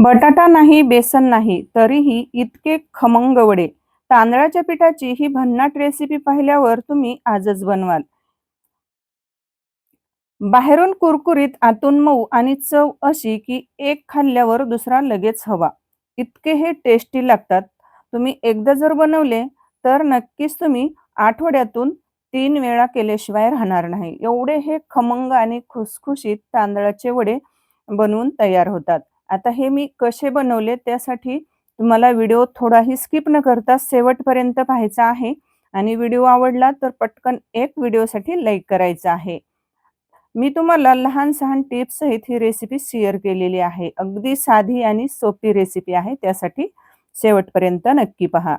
बटाटा नाही, बेसन नाही, तरीही इतके खमंग वडे. तांदळाच्या पिठाची ही भन्नाट रेसिपी पाहिल्यावर तुम्ही आजच बनवाल. बाहेरून कुरकुरीत, आतून मऊ आणि चव अशी की एक खाल्ल्यावर दुसरा लगेच हवा. इतके हे टेस्टी लागतात. तुम्ही एकदा जर बनवले तर नक्कीच तुम्ही आठवड्यातून 3 वेळा केल्याशिवाय राहणार नाही. एवढे हे खमंग आणि खुसखुशीत तांदळाचे वडे बनवून तयार होतात. आता हे मी कसे बनवले त्यासाठी तुम्हाला व्हिडिओ थोडाही स्किप न करता शेवटपर्यंत पाहायचा आहे आणि व्हिडिओ आवडला तर पटकन एक व्हिडिओसाठी लाईक करायचा आहे. मी तुम्हाला लहान-सहान टिप्स सहित ही रेसिपी शेअर केलेली आहे. अगदी साधी आणि सोपी रेसिपी आहे. त्यासाठी शेवटपर्यंत नक्की पहा.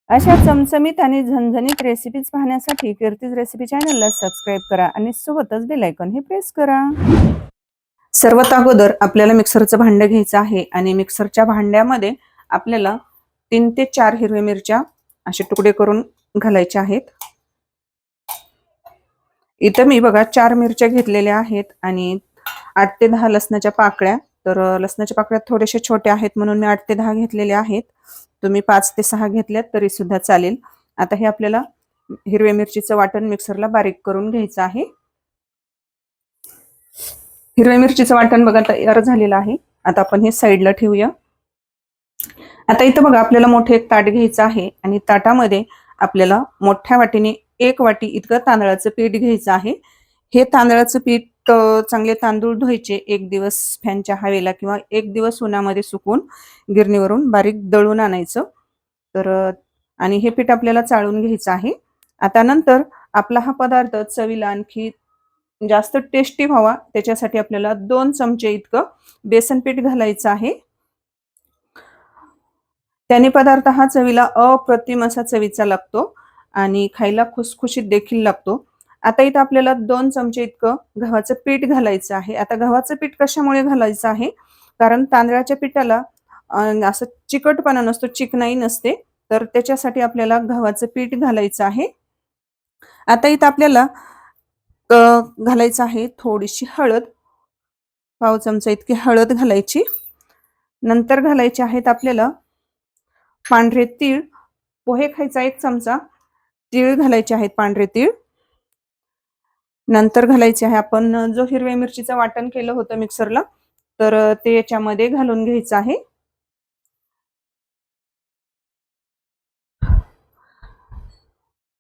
अशा चमचमीत आणि झणझणीत रेसिपीज पाहण्यासाठी कीर्तीज रेसिपी चॅनलला सबस्क्राईब करा आणि सोबतच बेल आयकॉनही प्रेस करा. सर्वात अगोदर आपल्याला मिक्सरचं भांडं घ्यायचं आहे आणि मिक्सरच्या भांड्यामध्ये आपल्याला 3 ते 4 हिरव्या मिरच्या असे तुकडे करून घालायचे आहेत. इथं मी बघा 4 मिरच्या घेतलेल्या आहेत आणि 8 ते 10 लसणाच्या पाकळ्या. तर लसणाच्या पाकळ्या थोडेसे छोटे आहेत म्हणून मी 8 ते 10 घेतलेले आहेत. तुम्ही 5 ते 6 घेतल्यात तरी सुद्धा चालेल. आता हे आपल्याला हिरव्या मिरचीचं वाटण मिक्सरला बारीक करून घ्यायचं आहे. हिरव्या मिरचीचं वाटण बघा तयार झालेलं आहे. आता आपण हे साईडला ठेवूया. आता इथं बघा आपल्याला मोठे एक ताट घ्यायचं आहे आणि ताटामध्ये आपल्याला मोठ्या वाटीने 1 वाटी इतकं तांदळाचं पीठ घ्यायचं आहे. हे तांदळाचं पीठ चांगले तांदूळ धुवायचे 1 दिवस फॅनच्या हवेला किंवा 1 दिवस उन्हामध्ये सुकवून गिरणीवरून बारीक दळून आणायचं. तर आणि हे पीठ आपल्याला चाळून घ्यायचं आहे. आता नंतर आपला हा पदार्थ चवीला आणखी जास्त टेस्टी व्हावा त्याच्यासाठी आपल्याला 2 चमचे इतकं बेसन पीठ घालायचं आहे. त्याने पदार्थ हा चवीला अप्रतिम असा चवीचा लागतो आणि खायला खुसखुशीत देखील लागतो. आता इथं आपल्याला 2 चमचे इतकं गव्हाचं पीठ घालायचं आहे. आता गव्हाचं पीठ कशामुळे घालायचं आहे? कारण तांदळाच्या पिठाला असं चिकटपणा नसतो, चिकनाई नसते. तर त्याच्यासाठी आपल्याला गव्हाचं पीठ घालायचं आहे. आता इथं आपल्याला घालायचं आहे थोडीशी हळद. पाव चमचा इतकी हळद घालायची. नंतर घालायचे आहेत आपल्याला पांढरे तीळ. पोहे खायचा 1 चमचा तीळ घालायचे आहेत, पांढरे तीळ. नंतर घालायचे आहे आपण जो हिरव्या मिरचीचं वाटण केलं होतं मिक्सरला, तर ते याच्यामध्ये घालून घ्यायचं आहे.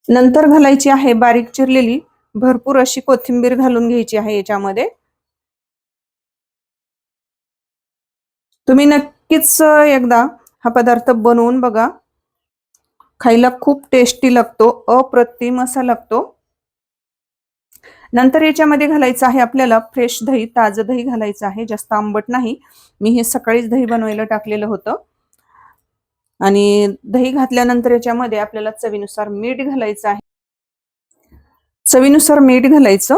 नंतर घालायची आहे बारीक चिरलेली भरपूर अशी कोथिंबीर घालून घ्यायची आहे याच्यामध्ये. तुम्ही नक्कीच एकदा हा पदार्थ बनवून बघा. खायला खूप टेस्टी लागतो, अप्रतिम असा लागतो. नंतर याच्यामध्ये घालायचं आहे आपल्याला फ्रेश दही, ताजं दही घालायचं आहे, जास्त आंबट नाही. मी हे सकाळीच दही बनवायला टाकलेलं होतं. आणि दही घातल्यानंतर याच्यामध्ये आपल्याला चवीनुसार मीठ घालायचं आहे. चवीनुसार मीठ घालायचं.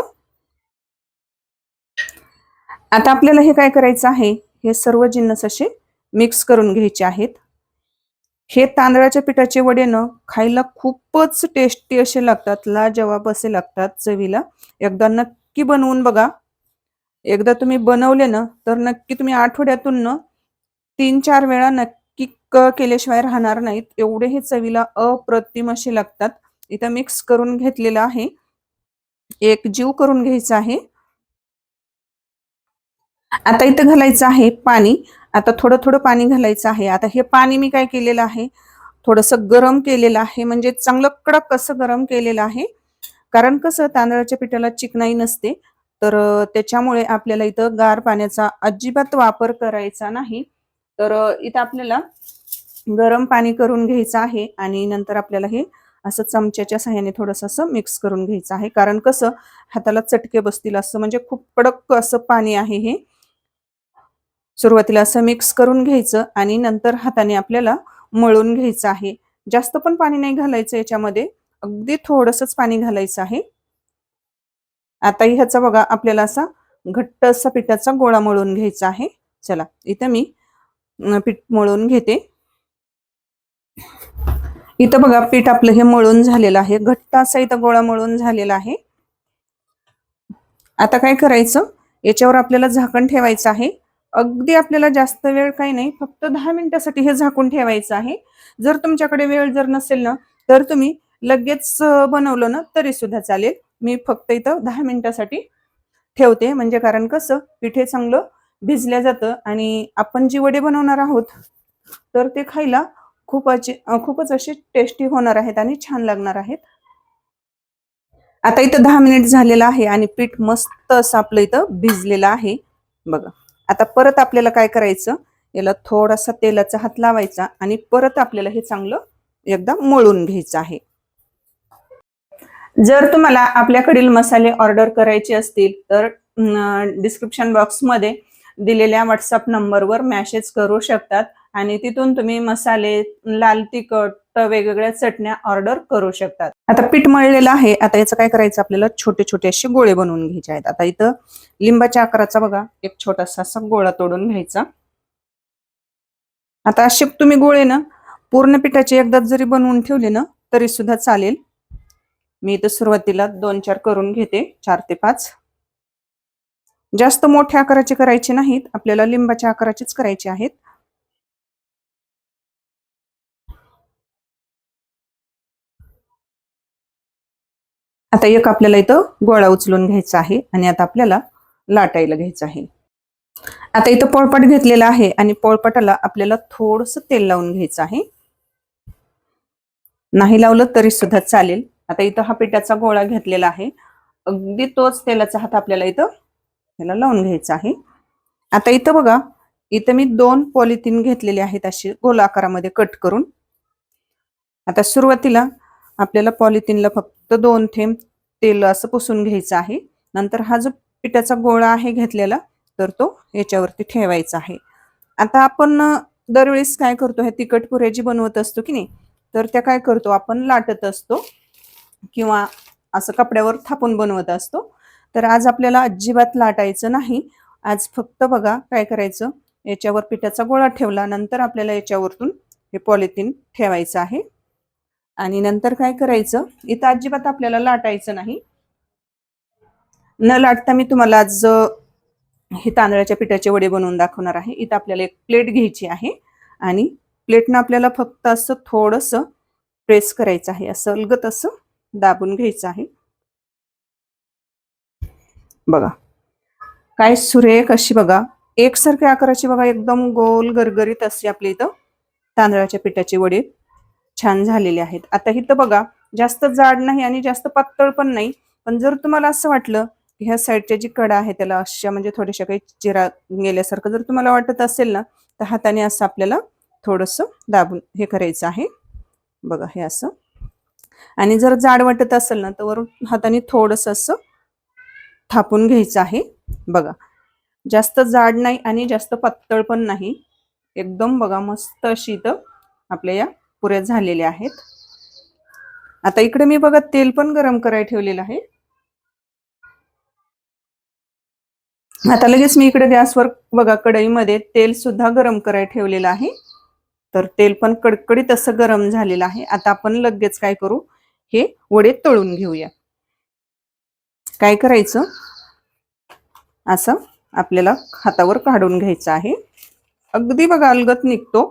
आता आपल्याला हे काय करायचं आहे, हे सर्व जिन्नस असे मिक्स करून घ्यायचे आहेत. हे तांदळाच्या पिठाचे वडे न खायला खूपच टेस्टी असे लागतात, लाजवाब असे लागतात चवीला. एकदा नक्की बनवून बघा. एकदा तुम्ही बनवले ना तर नक्की तुम्ही आठवड्यातून न 3-4 वेळा नक्की केल्याशिवाय राहणार नाहीत. एवढे हे चवीला अप्रतिम असे लागतात. इथं मिक्स करून घेतलेलं आहे, एकजीव करून घ्यायचं आहे. आता इथं घालायचं आहे पाणी. आता थोडं थोडं पाणी घालायचं आहे. आता हे पाणी मी काय केलेलं आहे, थोडंसं गरम केलेलं आहे, म्हणजे चांगलं कडक असं गरम केलेलं आहे. कारण कसं तांदळाच्या पिठाला चिकनाई नसते, तर त्याच्यामुळे आपल्याला इथं गार पाण्याचा अजिबात वापर करायचा नाही. तर इथं आपल्याला गरम पाणी करून घ्यायचं आहे आणि नंतर आपल्याला हे असं चमच्याच्या सहाय्याने थोडंसं असं मिक्स करून घ्यायचं आहे. कारण कसं हाताला चटके बसतील असं, म्हणजे खूप कडक असं पाणी आहे हे. सुरुवातीला असं मिक्स करून घ्यायचं आणि नंतर हाताने आपल्याला मळून घ्यायचं आहे. जास्त पण पाणी नाही घालायचं याच्यामध्ये, अगदी थोडंसंच पाणी घालायचं आहे. आता ह्याचा बघा आपल्याला असा घट्ट असा पिठाचा गोळा मळून घ्यायचा आहे. चला इथं मी पीठ मळून घेते. इथं बघा पीठ आपलं हे मळून झालेलं आहे, घट्ट असा इथं गोळा मळून झालेला आहे. आता काय करायचं, याच्यावर आपल्याला झाकण ठेवायचं आहे अगदी आपल्याला जास्त वेळ काही नाही, फक्त 10 मिनिटासाठी हे झाकून ठेवायचं आहे. जर तुमच्याकडे वेळ जर नसेल ना, तर तुम्ही लगेच बनवलं ना तरी सुद्धा चालेल. मी फक्त इथं 10 मिनिटासाठी ठेवते, म्हणजे कारण कसं पीठ हे चांगलं भिजल्या जातं आणि आपण जी वडे बनवणार आहोत, तर ते खायला खूपच असे टेस्टी होणार आहेत आणि छान लागणार आहेत. आता इथं 10 मिनिट झालेलं आहे आणि पीठ मस्त असं आपलं इथं भिजलेलं आहे बघा. आता परत आपल्याला काय करायचं, याला थोडासा तेलाचा हात लावायचा आणि परत आपल्याला हे चांगलं एकदा मळून घ्यायचं आहे. जर तुम्हाला आपल्याकडील मसाले ऑर्डर करायचे असतील तर डिस्क्रिप्शन बॉक्समध्ये दिलेल्या व्हॉट्सअप नंबरवर मेसेज करू शकतात आणि तिथून तुम्ही मसाले, लाल तिखट, वेगवेगळ्या चटण्या ऑर्डर करू शकतात. आता पीठ मळलेलं आहे. आता याचं काय करायचं, आपल्याला छोटे छोटे असे गोळे बनवून घ्यायचे आहेत. आता इथं लिंबाच्या आकाराचा बघा एक छोटासा असा गोळा तोडून घ्यायचा. आता असे तुम्ही गोळे ना पूर्ण पिठाचे एकदाच जरी बनवून ठेवले ना तरी सुद्धा चालेल. मी इथं सुरुवातीला 2-4 करून घेते, 4 ते 5. जास्त मोठ्या आकाराचे करायचे नाहीत, आपल्याला लिंबाच्या आकाराचेच करायचे आहेत. आता एक आपल्याला इथं गोळा उचलून घ्यायचा आहे आणि आता आपल्याला लाटायला घ्यायचं आहे. आता इथं पोळपाट घेतलेला आहे आणि पोळपाटाला आपल्याला थोडंसं तेल लावून घ्यायचं आहे. नाही लावलं तरी सुद्धा चालेल. आता इथं हा पिठाचा गोळा घेतलेला आहे, अगदी तोच तेलाचा हात आपल्याला इथं याला लावून घ्यायचा आहे. आता इथं बघा, इथं मी 2 पॉलिथिन घेतलेले आहेत असे गोल आकारामध्ये कट करून. आता सुरुवातीला आपल्याला पॉलिथिनला फक्त 2 थेंब तेल असं पुसून घ्यायचं आहे. नंतर हा जो पिठाचा गोळा आहे घेतलेला, तर तो याच्यावरती ठेवायचा आहे. आता आपण दरवेळेस काय करतो, हे तिखट पुऱ्या जी बनवत असतो की नाही, तर त्या काय करतो आपण लाटत असतो किंवा असं कपड्यावर थापून बनवत असतो. तर आज आपल्याला अजिबात लाटायचं नाही. आज फक्त बघा काय करायचं, याच्यावर पिठाचा गोळा ठेवला, नंतर आपल्याला याच्यावरतून हे पॉलिथिन ठेवायचं आहे आणि नंतर काय करायचं, इथं अजिबात आपल्याला लाटायचं नाही. न लाटता मी तुम्हाला आज हे तांदळाच्या पिठाचे वडे बनवून दाखवणार आहे. इथं आपल्याला एक प्लेट घ्यायची आहे आणि प्लेटनं आपल्याला फक्त असं थोडंसं प्रेस करायचं आहे, असं अलगद असं दाबून घ्यायचं आहे. बघा काय सुरेख अशी बघा एकसारख्या आकाराची बघा, एकदम गोल गरगरीत अशी आपली इथं तांदळाच्या पिठाचे वडे छान झालेले आहेत. आता इथं बघा जास्त जाड नाही आणि जास्त पातळ पण नाही. पण जर तुम्हाला असं वाटलं की ह्या साईडच्या जी कडा आहे त्याला अशा म्हणजे थोड्याशा काही चिरा गेल्यासारखं जर तुम्हाला वाटत असेल ना, तर हाताने असं आपल्याला थोडंसं दाबून हे करायचं आहे बघा, हे असं. आणि जर जाड वाटत असेल ना, तर वरून हाताने थोडंसं असं थापून घ्यायचं आहे बघा. जास्त जाड नाही आणि जास्त पातळ पण नाही, एकदम बघा मस्त अशी इथं आपल्या या पुऱ्या झालेल्या आहेत. आता इकडे मी बघा तेल पण गरम करायला ठेवलेलं आहे. आता लगेच मी इकडे गॅसवर बघा कढईमध्ये तेल सुद्धा गरम करायला ठेवलेलं आहे. तर तेल पण कडकडीत असं गरम झालेलं आहे. आता आपण लगेच काय करू, हे वडे तळून घेऊया. काय करायचं, असं आपल्याला हातावर काढून घ्यायचं आहे. अगदी बघा अलगद निघतो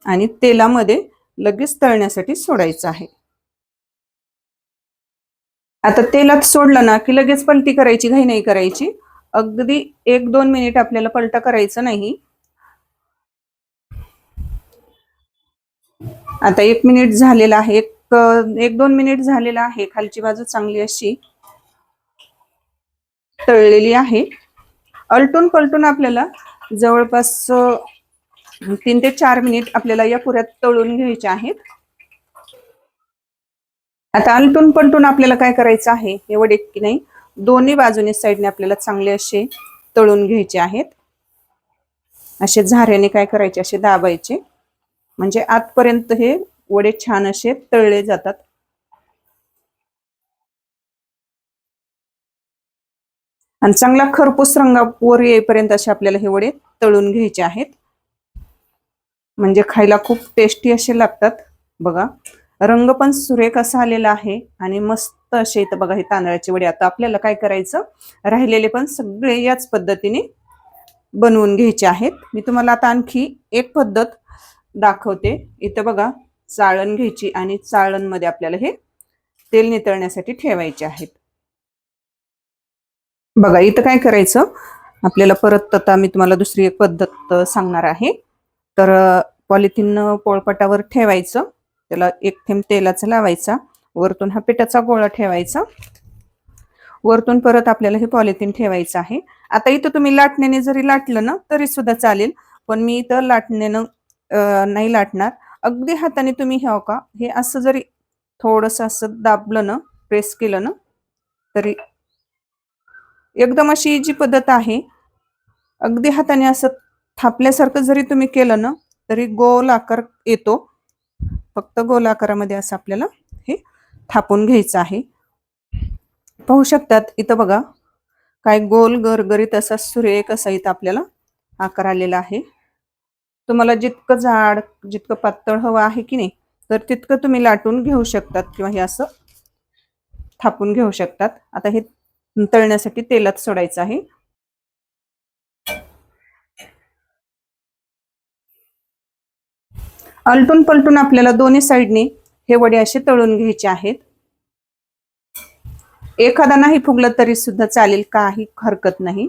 आणि तेलामध्ये लगेच तळण्यासाठी सोडायचं आहे. आता तेलात सोडलं ना की लगेच पलटी करायची, घाई नाही करायची. अगदी 1-2 मिनिट आपल्याला पलटा करायचं नाही. आता 1 मिनिट झालेला आहे, 1-2 मिनिट झालेला आहे. खालची बाजू चांगली अशी तळलेली आहे. अलटून पलटून आपल्याला जवळपास 3 ते 4 मिनिट आपल्याला या पुऱ्यात तळून घ्यायच्या आहेत. आता अलटून पलटून आपल्याला काय करायचं आहे, हे वडे की नाही दोन्ही बाजूने साईडने आपल्याला चांगले असे तळून घ्यायचे आहेत. असे झाऱ्याने काय करायचे, असे दाबायचे, म्हणजे आतपर्यंत हे वडे छान असे तळले जातात. आणि चांगला खरपूस रंगावर येईपर्यंत असे आपल्याला हे वडे तळून घ्यायचे आहेत, म्हणजे खायला खूप टेस्टी असे लागतात बघा. रंग पण सुरेख असा आलेला आहे आणि मस्त असे इथं बघा हे तांदळाचे वडे. आता आपल्याला काय करायचं, राहिलेले पण सगळे याच पद्धतीने बनवून घ्यायचे आहेत. मी तुम्हाला आता आणखी एक पद्धत दाखवते. इथं बघा चाळण घ्यायची आणि चाळणमध्ये आपल्याला हे तेल नितळण्यासाठी ठेवायचे आहेत. बघा इथं काय करायचं आपल्याला, परत आता मी तुम्हाला दुसरी एक पद्धत सांगणार आहे. तर पॉलिथिन पोळपाटावर ठेवायचं, त्याला एक थेंब तेलाचा लावायचा, वरतून हा पिठाचा गोळा ठेवायचा, वरतून परत आपल्याला हे पॉलिथिन ठेवायचं आहे. आता इथं तुम्ही लाटण्याने जरी लाटलं ना तरी सुद्धा चालेल, पण मी इथं लाटण्यानं नाही लाटणार. अगदी हाताने तुम्ही हे असं जरी थोडंसं असं दाबलं ना, प्रेस केलं ना, तरी एकदम अशी जी पद्धत आहे. अगदी हाताने असं थापल्यासारखं जरी तुम्ही केलं ना तरी गोल आकार येतो. फक्त गोल आकारामध्ये असं आपल्याला हे थापून घ्यायचं आहे. पाहू शकतात इथं बघा काय गोल गरगरीत असा सुरेख असा इथं आपल्याला आकार आलेला आहे. तुम्हाला जितकं जाड जितकं पातळ हवं आहे की नाही, तर तितकं तुम्ही लाटून घेऊ शकतात किंवा हे असं थापून घेऊ शकतात. आता हे तळण्यासाठी तेलात सोडायचं आहे. आलटून पलटून आपल्याला दोन्ही साईडने हे वडे असे तळून घ्यायचे आहेत. एखादा नाही फुगला तरी सुद्धा चालेल, काही हरकत नाही.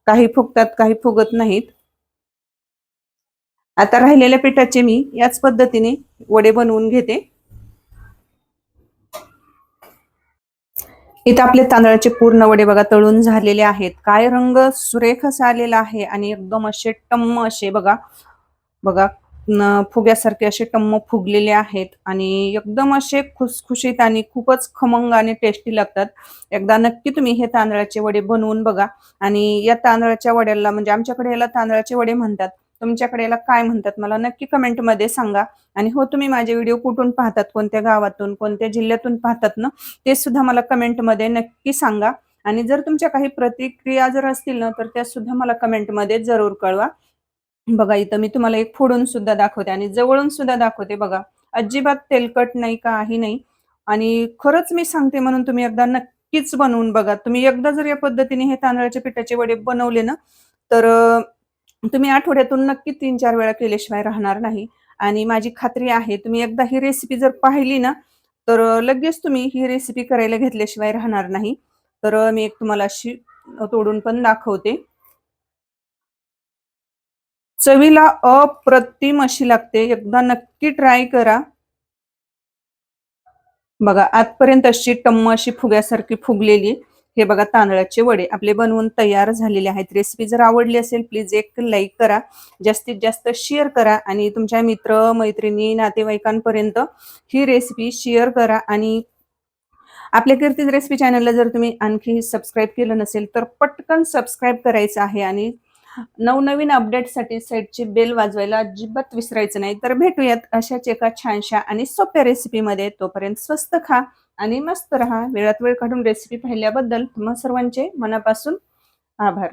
काही फुगतात काही फुगत नाहीत. आता राहिलेल्या पिठाचे मी याच पद्धतीने वडे बनवून घेते. इथं आपले तांदळाचे पूर्ण वडे बघा तळून झालेले आहेत. काय रंग सुरेख असा आलेला आहे आणि एकदम असे टम्म असे बघा बघा फुग्यासारखे असे टम्म फुगलेले आहेत आणि एकदम असे खुसखुशीत आणि खूपच खमंग आणि टेस्टी लागतात. एकदा नक्की तुम्ही हे तांदळाचे वडे बनवून बघा. आणि या तांदळाच्या वड्याला म्हणजे आमच्याकडे याला तांदळाचे वडे म्हणतात, तुमच्याकडे याला काय म्हणतात मला नक्की कमेंटमध्ये सांगा. आणि हो, तुम्ही माझे व्हिडिओ कुठून पाहतात, कोणत्या गावातून कोणत्या जिल्ह्यातून पाहतात ना, ते सुद्धा मला कमेंटमध्ये नक्की सांगा. आणि जर तुमच्या काही प्रतिक्रिया जर असतील ना तर त्या सुद्धा मला कमेंटमध्ये जरूर कळवा. बघा इथं मी तुम्हाला एक फोडून सुद्धा दाखवते आणि जवळून सुद्धा दाखवते. बघा अजिबात तेलकट नाही, काही नाही. आणि खरंच मी सांगते म्हणून तुम्ही एकदा नक्कीच बनवून बघा. तुम्ही एकदा जर या पद्धतीने हे तांदळाच्या पिठाचे वडे बनवले ना तर तुम्ही आठवड्यातून नक्की 3-4 वेळा केल्याशिवाय राहणार नाही. आणि माझी खात्री आहे तुम्ही एकदा ही रेसिपी जर पाहिली ना तर लगेच तुम्ही ही रेसिपी करायला घेतल्याशिवाय राहणार नाही. तर मी एक तुम्हाला अशी तोडून पण दाखवते. चवीला अप्रतिम अशी लागते. एकदा नक्की ट्राय करा. बघा आजपर्यंत अशी टम्म अशी फुग्यासारखी फुगलेली हे बघा तांदळाचे वडे आपले बनवून तयार झालेले आहेत. रेसिपी जर आवडली असेल प्लीज एक लाईक करा, जास्तीत जास्त शेअर करा आणि तुमच्या मित्र मैत्रिणी नातेवाईकांपर्यंत ही रेसिपी शेअर करा. आणि आपल्या कीर्तीज रेसिपी चॅनलला जर तुम्ही आणखी सबस्क्राईब केलं नसेल तर पटकन सबस्क्राईब करायचं आहे आणि नवनवीन अपडेटसाठी साईडची बेल वाजवायला अजिबात विसरायचं नाही. तर भेटूयात अशाच एका छानशा आणि सोप्या रेसिपीमध्ये. तोपर्यंत स्वस्त खा आणि मस्त रहा. वेळात वेळ काढून रेसिपी पाहिल्याबद्दल तुम्हा सर्वांचे मनापासून आभार.